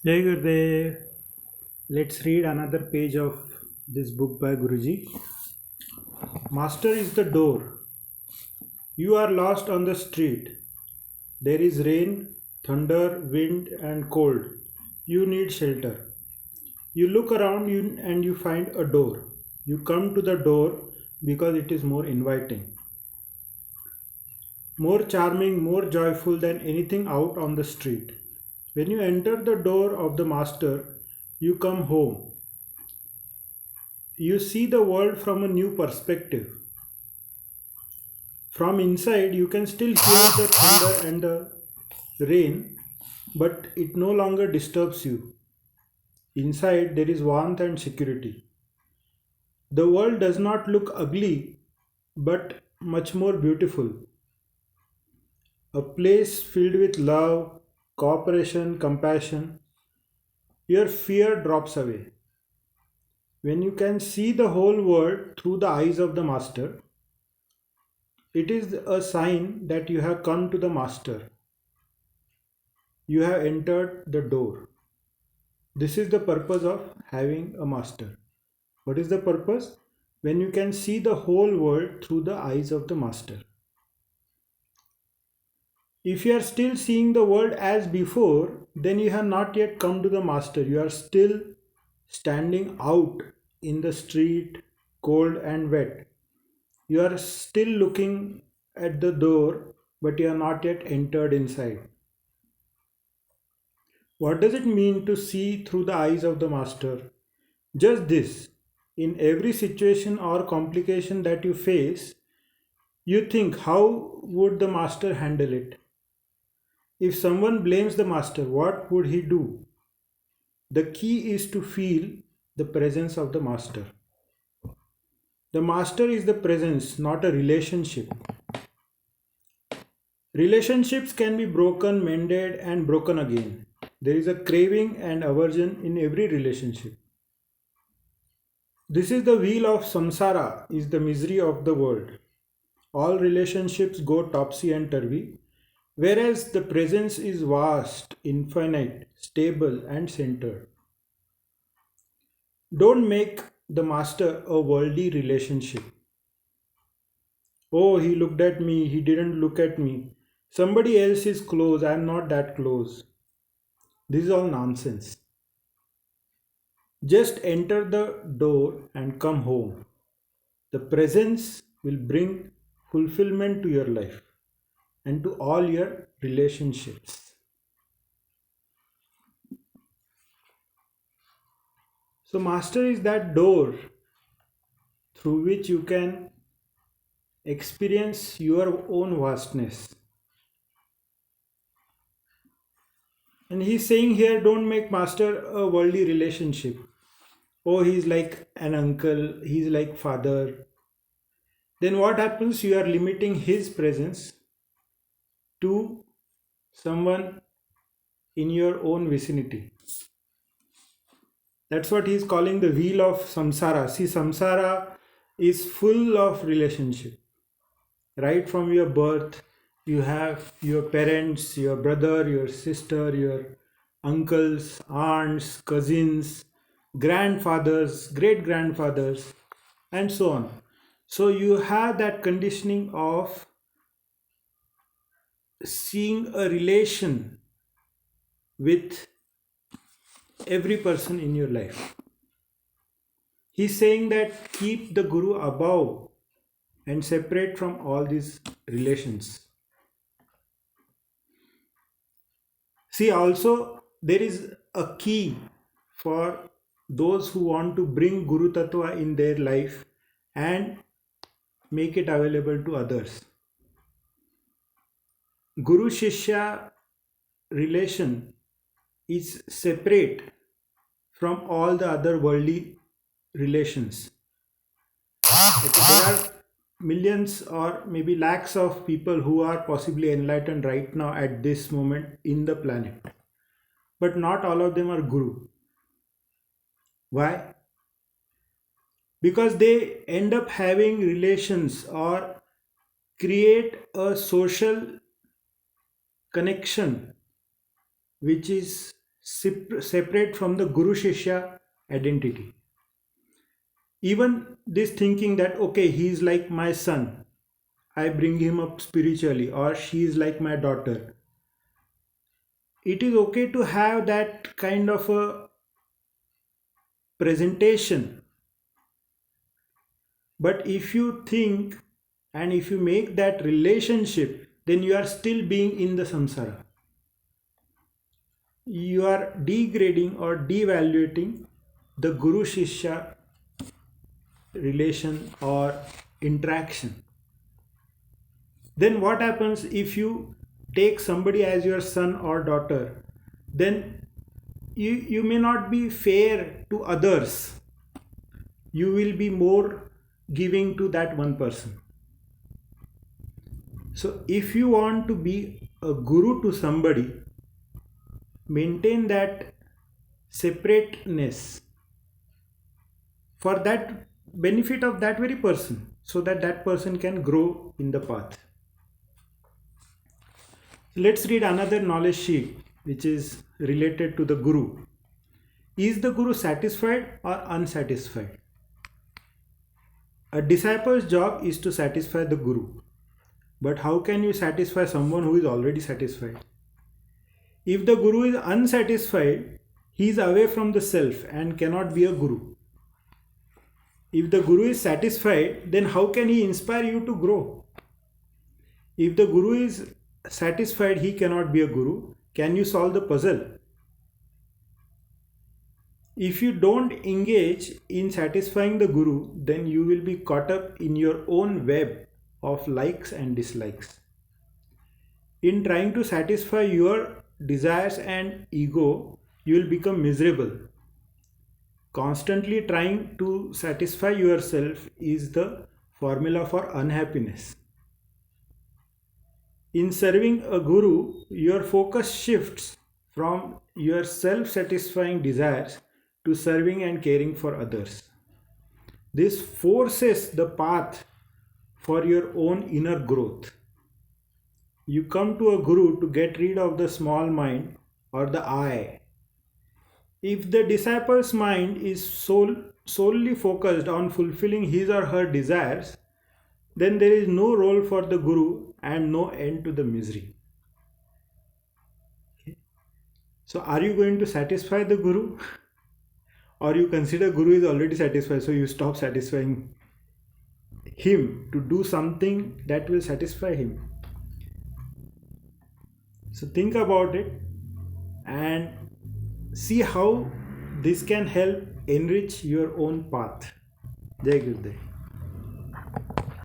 Jai Gurudev. Let's read another page of this book by Guruji. Master is the door. You are lost on the street. There is rain, thunder, wind, and cold. You need shelter. You look around you and you find a door. You come to the door because it is more inviting, more charming, more joyful than anything out on the street. When you enter the door of the Master, you come home. You see the world from a new perspective. From inside, you can still hear the thunder and the rain, but it no longer disturbs you. Inside, there is warmth and security. The world does not look ugly, but much more beautiful. A place filled with love, cooperation, compassion. Your fear drops away. When you can see the whole world through the eyes of the Master, it is a sign that you have come to the Master. You have entered the door. This is the purpose of having a master. What is the purpose? When you can see the whole world through the eyes of the master. If you are still seeing the world as before, then you have not yet come to the master. You are still standing out in the street, cold and wet. You are still looking at the door, but you are not yet entered inside. What does it mean to see through the eyes of the master? Just this: in every situation or complication that you face, you think, how would the master handle it? If someone blames the master, what would he do? The key is to feel the presence of the master. The master is the presence, not a relationship. Relationships can be broken, mended, and broken again. There is a craving and aversion in every relationship. This is the wheel of samsara, is the misery of the world. All relationships go topsy and turvy, whereas the presence is vast, infinite, stable, and centered. Don't make the master a worldly relationship. Oh, he looked at me, he didn't look at me. Somebody else is close, I am not that close. This is all nonsense. Just enter the door and come home. The presence will bring fulfillment to your life and to all your relationships. So, master is that door through which you can experience your own vastness. And he's saying here, don't make master a worldly relationship. Oh, he's like an uncle, he's like father. Then what happens? You are limiting his presence to someone in your own vicinity. That's what he's calling the wheel of samsara. See, samsara is full of relationship. Right from your birth, you have your parents, your brother, your sister, your uncles, aunts, cousins, grandfathers, great grandfathers, and so on. So you have that conditioning of seeing a relation with every person in your life. He's saying that keep the guru above and separate from all these relations. See, also, there is a key for those who want to bring Guru Tattva in their life and make it available to others. Guru Shishya relation is separate from all the other worldly relations. Okay, there are millions or maybe lakhs of people who are possibly enlightened right now at this moment in the planet, but not all of them are Guru. Why? Because they end up having relations or create a social connection which is separate from the Guru Shishya identity. Even this thinking that, okay, he is like my son, I bring him up spiritually, or she is like my daughter. It is okay to have that kind of a presentation, but if you think and if you make that relationship, then you are still being in the samsara. You are degrading or devaluating the Guru Shishya relation or interaction. Then what happens if you take somebody as your son or daughter? Then you may not be fair to others. You will be more giving to that one person. So if you want to be a guru to somebody, maintain that separateness for that benefit of that very person, so that that person can grow in the path. Let's read another knowledge sheet which is related to the guru. Is the guru satisfied or unsatisfied? A disciple's job is to satisfy the guru. But how can you satisfy someone who is already satisfied? If the guru is unsatisfied, he is away from the self and cannot be a guru. If the guru is satisfied, then how can he inspire you to grow? If the guru is satisfied, he cannot be a guru. Can you solve the puzzle? If you don't engage in satisfying the guru, then you will be caught up in your own web of likes and dislikes. In trying to satisfy your desires and ego, you will become miserable. Constantly trying to satisfy yourself is the formula for unhappiness. In serving a guru, your focus shifts from your self-satisfying desires to serving and caring for others. This forces the path for your own inner growth. You come to a guru to get rid of the small mind or the I. If the disciple's mind is solely focused on fulfilling his or her desires, then there is no role for the guru and no end to the misery. Okay. So are you going to satisfy the guru? Or you consider guru is already satisfied, so you stop satisfying him to do something that will satisfy him? So think about it and see how this can help enrich your own path. Jai Gurudev.